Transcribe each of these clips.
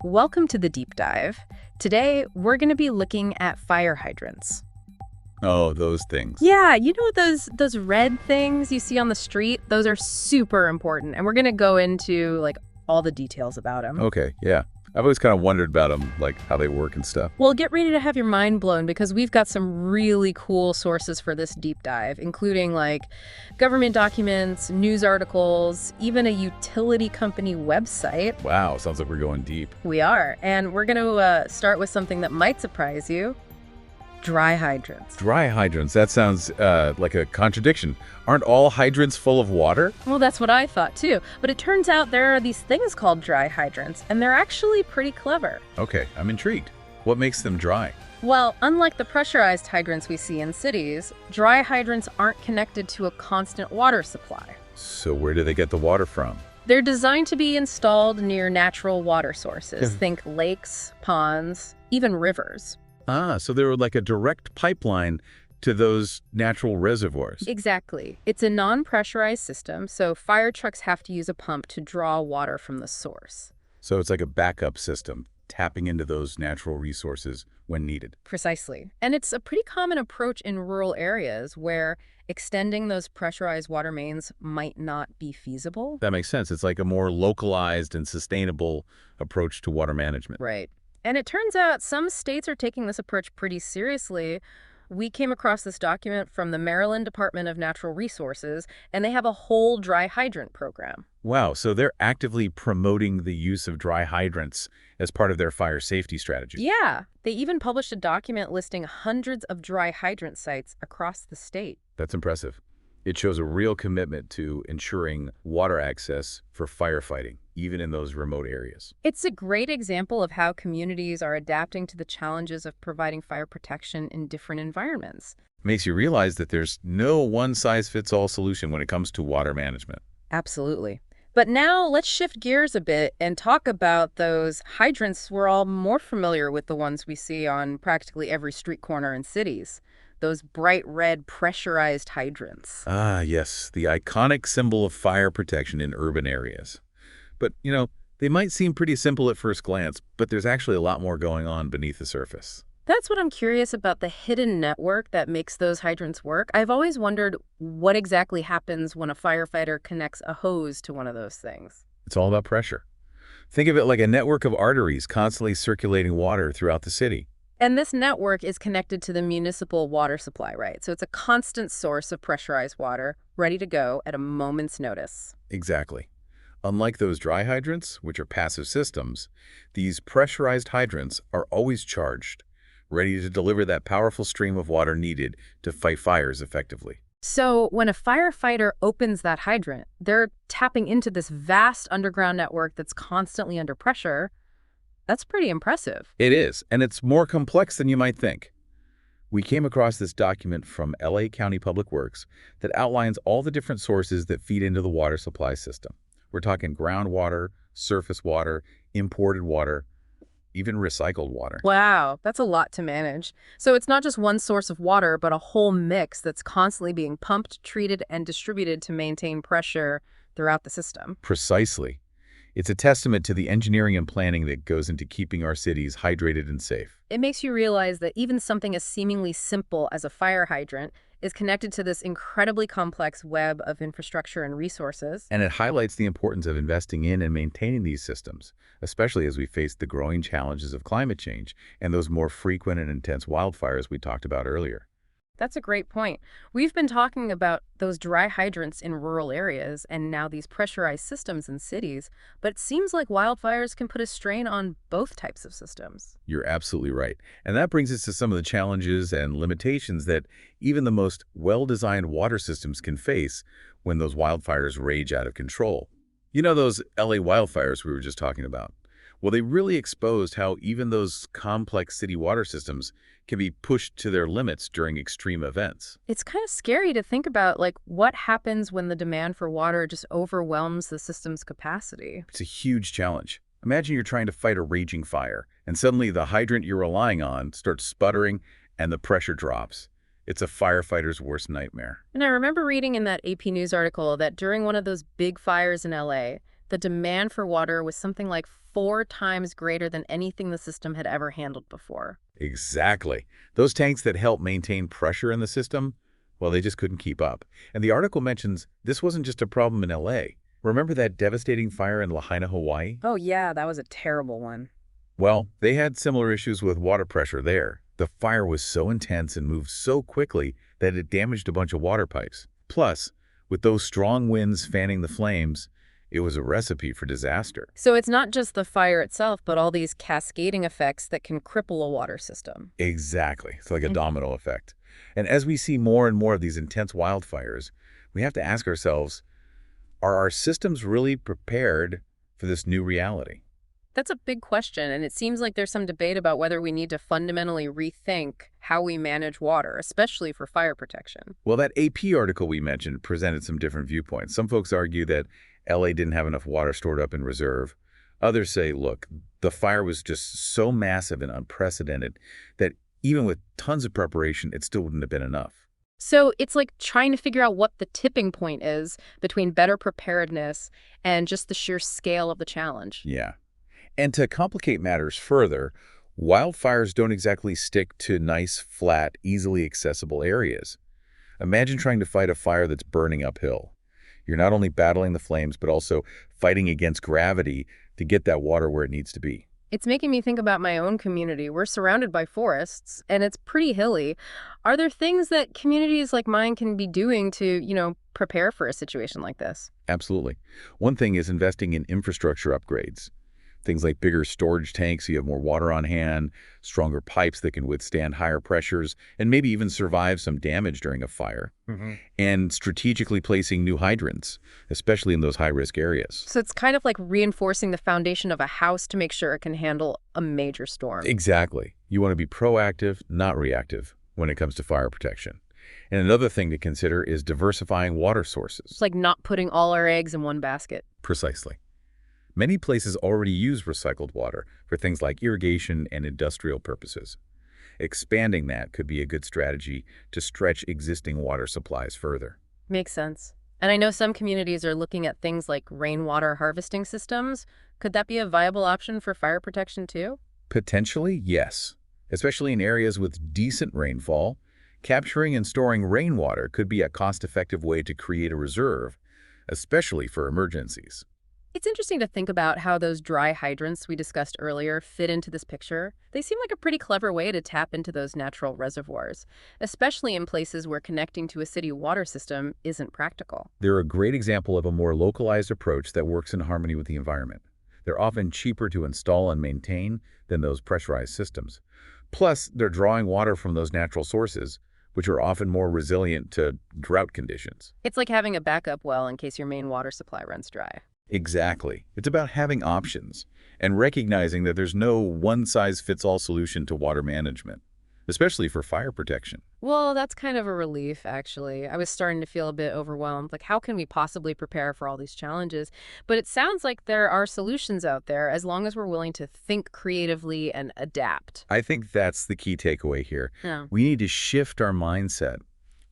Welcome to the deep dive. Today, we're going to be looking at fire hydrants. Oh, those things. Yeah, you know those red things you see on the street? Those are super important, and we're going to go into all the details about them. Okay, yeah. I've always kind of wondered about them, like how they work and stuff. Well, get ready to have your mind blown because we've got some really cool sources for this deep dive, including government documents, news articles, even a utility company website. Wow, sounds like we're going deep. We are, and we're going to start with something that might surprise you. Dry hydrants. Dry hydrants, that sounds like a contradiction. Aren't all hydrants full of water? Well, that's what I thought too. But it turns out there are these things called dry hydrants, and they're actually pretty clever. Okay, I'm intrigued. What makes them dry? Well, unlike the pressurized hydrants we see in cities, dry hydrants aren't connected to a constant water supply. So where do they get the water from? They're designed to be installed near natural water sources. Think lakes, ponds, even rivers. Ah, so they're like a direct pipeline to those natural reservoirs. Exactly. It's a non-pressurized system, so fire trucks have to use a pump to draw water from the source. So it's like a backup system, tapping into those natural resources when needed. Precisely. And it's a pretty common approach in rural areas where extending those pressurized water mains might not be feasible. That makes sense. It's like a more localized and sustainable approach to water management. Right. And it turns out some states are taking this approach pretty seriously. We came across this document from the Maryland Department of Natural Resources, and they have a whole dry hydrant program. Wow, so they're actively promoting the use of dry hydrants as part of their fire safety strategy. Yeah, they even published a document listing hundreds of dry hydrant sites across the state. That's impressive. It shows a real commitment to ensuring water access for firefighting, even in those remote areas. It's a great example of how communities are adapting to the challenges of providing fire protection in different environments. Makes you realize that there's no one-size-fits-all solution when it comes to water management. Absolutely. But now let's shift gears a bit and talk about those hydrants. We're all more familiar with the ones we see on practically every street corner in cities. Those bright red pressurized hydrants. Ah, yes, the iconic symbol of fire protection in urban areas. But, they might seem pretty simple at first glance, but there's actually a lot more going on beneath the surface. That's what I'm curious about, the hidden network that makes those hydrants work. I've always wondered what exactly happens when a firefighter connects a hose to one of those things. It's all about pressure. Think of it like a network of arteries constantly circulating water throughout the city. And this network is connected to the municipal water supply, right? So it's a constant source of pressurized water, ready to go at a moment's notice. Exactly. Unlike those dry hydrants, which are passive systems, these pressurized hydrants are always charged, ready to deliver that powerful stream of water needed to fight fires effectively. So when a firefighter opens that hydrant, they're tapping into this vast underground network that's constantly under pressure. That's pretty impressive. It is, and it's more complex than you might think. We came across this document from LA County Public Works that outlines all the different sources that feed into the water supply system. We're talking groundwater, surface water, imported water, even recycled water. Wow, that's a lot to manage. So it's not just one source of water, but a whole mix that's constantly being pumped, treated, and distributed to maintain pressure throughout the system. Precisely. It's a testament to the engineering and planning that goes into keeping our cities hydrated and safe. It makes you realize that even something as seemingly simple as a fire hydrant is connected to this incredibly complex web of infrastructure and resources. And it highlights the importance of investing in and maintaining these systems, especially as we face the growing challenges of climate change and those more frequent and intense wildfires we talked about earlier. That's a great point. We've been talking about those dry hydrants in rural areas and now these pressurized systems in cities, but it seems like wildfires can put a strain on both types of systems. You're absolutely right. And that brings us to some of the challenges and limitations that even the most well-designed water systems can face when those wildfires rage out of control. You know those LA wildfires we were just talking about? Well, they really exposed how even those complex city water systems can be pushed to their limits during extreme events. It's kind of scary to think about, what happens when the demand for water just overwhelms the system's capacity. It's a huge challenge. Imagine you're trying to fight a raging fire, and suddenly the hydrant you're relying on starts sputtering and the pressure drops. It's a firefighter's worst nightmare. And I remember reading in that AP News article that during one of those big fires in LA, the demand for water was something like 4 times greater than anything the system had ever handled before. Exactly. Those tanks that help maintain pressure in the system, well, they just couldn't keep up. And the article mentions this wasn't just a problem in LA. Remember that devastating fire in Lahaina, Hawaii? Oh, yeah, that was a terrible one. Well, they had similar issues with water pressure there. The fire was so intense and moved so quickly that it damaged a bunch of water pipes. Plus, with those strong winds fanning the flames, it was a recipe for disaster. So it's not just the fire itself, but all these cascading effects that can cripple a water system. Exactly. It's like a domino effect. And as we see more and more of these intense wildfires, we have to ask ourselves, are our systems really prepared for this new reality? That's a big question, and it seems like there's some debate about whether we need to fundamentally rethink how we manage water, especially for fire protection. Well, that AP article we mentioned presented some different viewpoints. Some folks argue that LA didn't have enough water stored up in reserve. Others say, look, the fire was just so massive and unprecedented that even with tons of preparation, it still wouldn't have been enough. So it's like trying to figure out what the tipping point is between better preparedness and just the sheer scale of the challenge. Yeah. And to complicate matters further, wildfires don't exactly stick to nice, flat, easily accessible areas. Imagine trying to fight a fire that's burning uphill. You're not only battling the flames, but also fighting against gravity to get that water where it needs to be. It's making me think about my own community. We're surrounded by forests, and it's pretty hilly. Are there things that communities like mine can be doing to, prepare for a situation like this? Absolutely. One thing is investing in infrastructure upgrades. Things like bigger storage tanks so you have more water on hand, stronger pipes that can withstand higher pressures, and maybe even survive some damage during a fire. And strategically placing new hydrants, especially in those high-risk areas. So it's kind of like reinforcing the foundation of a house to make sure it can handle a major storm. Exactly. You want to be proactive, not reactive, when it comes to fire protection. And another thing to consider is diversifying water sources. It's like not putting all our eggs in one basket. Precisely. Many places already use recycled water for things like irrigation and industrial purposes. Expanding that could be a good strategy to stretch existing water supplies further. Makes sense. And I know some communities are looking at things like rainwater harvesting systems. Could that be a viable option for fire protection too? Potentially, yes. Especially in areas with decent rainfall, capturing and storing rainwater could be a cost-effective way to create a reserve, especially for emergencies. It's interesting to think about how those dry hydrants we discussed earlier fit into this picture. They seem like a pretty clever way to tap into those natural reservoirs, especially in places where connecting to a city water system isn't practical. They're a great example of a more localized approach that works in harmony with the environment. They're often cheaper to install and maintain than those pressurized systems. Plus, they're drawing water from those natural sources, which are often more resilient to drought conditions. It's like having a backup well in case your main water supply runs dry. Exactly. It's about having options and recognizing that there's no one-size-fits-all solution to water management, especially for fire protection. Well, that's kind of a relief, actually. I was starting to feel a bit overwhelmed. Like, how can we possibly prepare for all these challenges? But it sounds like there are solutions out there as long as we're willing to think creatively and adapt. I think that's the key takeaway here. Yeah. We need to shift our mindset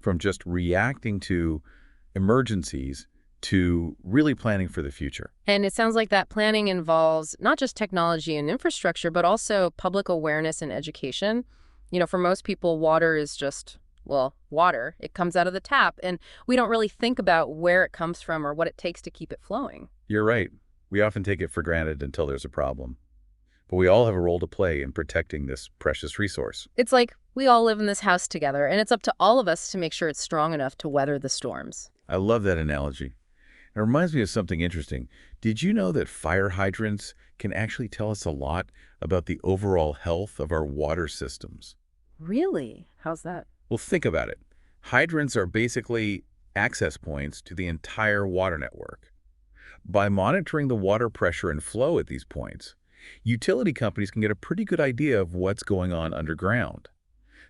from just reacting to emergencies to really planning for the future. And it sounds like that planning involves not just technology and infrastructure, but also public awareness and education. For most people, water is just, well, water. It comes out of the tap, and we don't really think about where it comes from or what it takes to keep it flowing. You're right. We often take it for granted until there's a problem. But we all have a role to play in protecting this precious resource. It's like we all live in this house together, and it's up to all of us to make sure it's strong enough to weather the storms. I love that analogy. It reminds me of something interesting. Did you know that fire hydrants can actually tell us a lot about the overall health of our water systems? Really? How's that? Well, think about it. Hydrants are basically access points to the entire water network. By monitoring the water pressure and flow at these points, utility companies can get a pretty good idea of what's going on underground.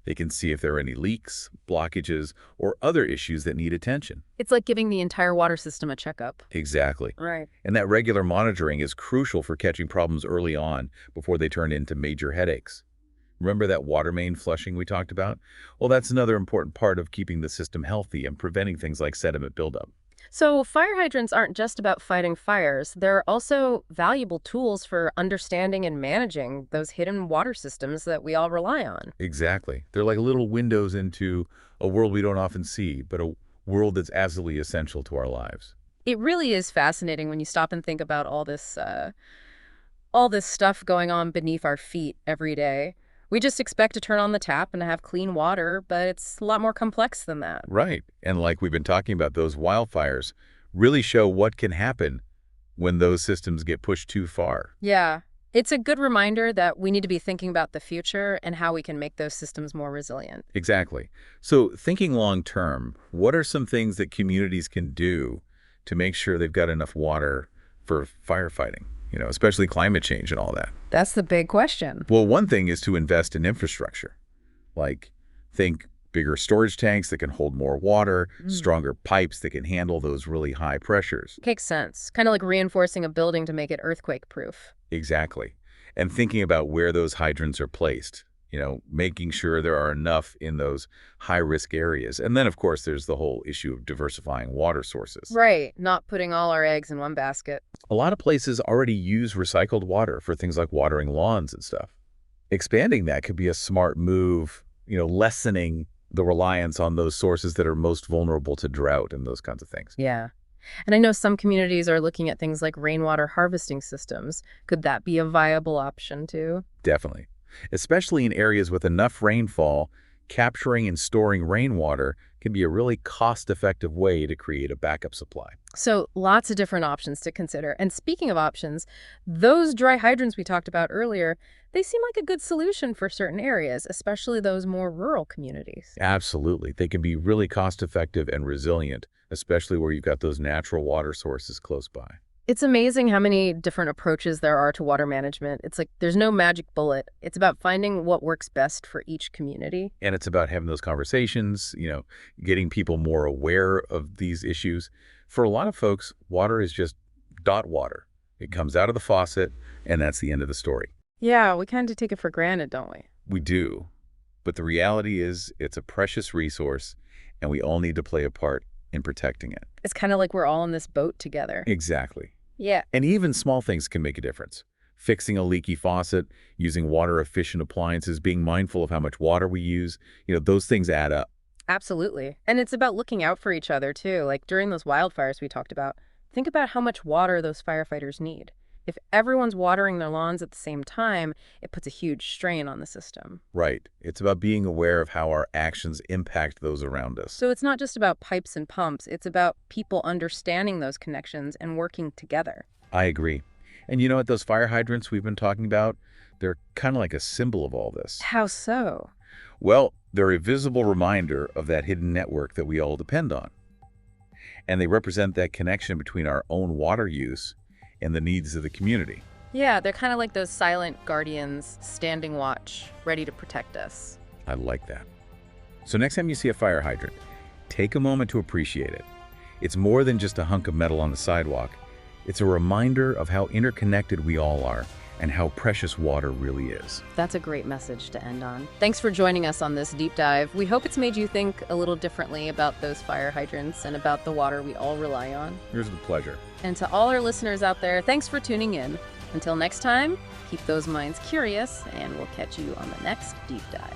They can see if there are any leaks, blockages, or other issues that need attention. It's like giving the entire water system a checkup. Exactly. Right. And that regular monitoring is crucial for catching problems early on before they turn into major headaches. Remember that water main flushing we talked about? Well, that's another important part of keeping the system healthy and preventing things like sediment buildup. So fire hydrants aren't just about fighting fires. They're also valuable tools for understanding and managing those hidden water systems that we all rely on. Exactly. They're like little windows into a world we don't often see, but a world that's absolutely essential to our lives. It really is fascinating when you stop and think about all this stuff going on beneath our feet every day. We just expect to turn on the tap and have clean water, but it's a lot more complex than that. Right. And like we've been talking about, those wildfires really show what can happen when those systems get pushed too far. Yeah, it's a good reminder that we need to be thinking about the future and how we can make those systems more resilient. Exactly. So thinking long term, what are some things that communities can do to make sure they've got enough water for firefighting, especially climate change and all that? That's the big question. Well, one thing is to invest in infrastructure, like think bigger storage tanks that can hold more water, Mm. stronger pipes that can handle those really high pressures. Makes sense. Kind of like reinforcing a building to make it earthquake proof. Exactly. And thinking about where those hydrants are placed, making sure there are enough in those high-risk areas. And then, of course, there's the whole issue of diversifying water sources. Right, not putting all our eggs in one basket. A lot of places already use recycled water for things like watering lawns and stuff. Expanding that could be a smart move, lessening the reliance on those sources that are most vulnerable to drought and those kinds of things. Yeah. And I know some communities are looking at things like rainwater harvesting systems. Could that be a viable option too? Definitely. Especially in areas with enough rainfall, capturing and storing rainwater can be a really cost-effective way to create a backup supply. So lots of different options to consider. And speaking of options, those dry hydrants we talked about earlier, they seem like a good solution for certain areas, especially those more rural communities. Absolutely. They can be really cost-effective and resilient, especially where you've got those natural water sources close by. It's amazing how many different approaches there are to water management. It's like there's no magic bullet. It's about finding what works best for each community. And it's about having those conversations, getting people more aware of these issues. For a lot of folks, water is just dot water. It comes out of the faucet, and that's the end of the story. Yeah, we kind of take it for granted, don't we? We do. But the reality is it's a precious resource, and we all need to play a part in protecting it. It's kind of like we're all in this boat together. Exactly. Yeah. And even small things can make a difference. Fixing a leaky faucet, using water-efficient appliances, being mindful of how much water we use, those things add up. Absolutely. And it's about looking out for each other, too. Like during those wildfires we talked about, think about how much water those firefighters need. If everyone's watering their lawns at the same time, it puts a huge strain on the system. Right. It's about being aware of how our actions impact those around us. So it's not just about pipes and pumps. It's about people understanding those connections and working together. I agree. And you know what? Those fire hydrants we've been talking about, they're kind of like a symbol of all this. How so? Well, they're a visible reminder of that hidden network that we all depend on. And they represent that connection between our own water use and the needs of the community. Yeah, they're kind of like those silent guardians standing watch, ready to protect us. I like that. So next time you see a fire hydrant, take a moment to appreciate it. It's more than just a hunk of metal on the sidewalk. It's a reminder of how interconnected we all are and how precious water really is. That's a great message to end on. Thanks for joining us on this deep dive. We hope it's made you think a little differently about those fire hydrants and about the water we all rely on. It was a pleasure. And to all our listeners out there, thanks for tuning in. Until next time, keep those minds curious, and we'll catch you on the next deep dive.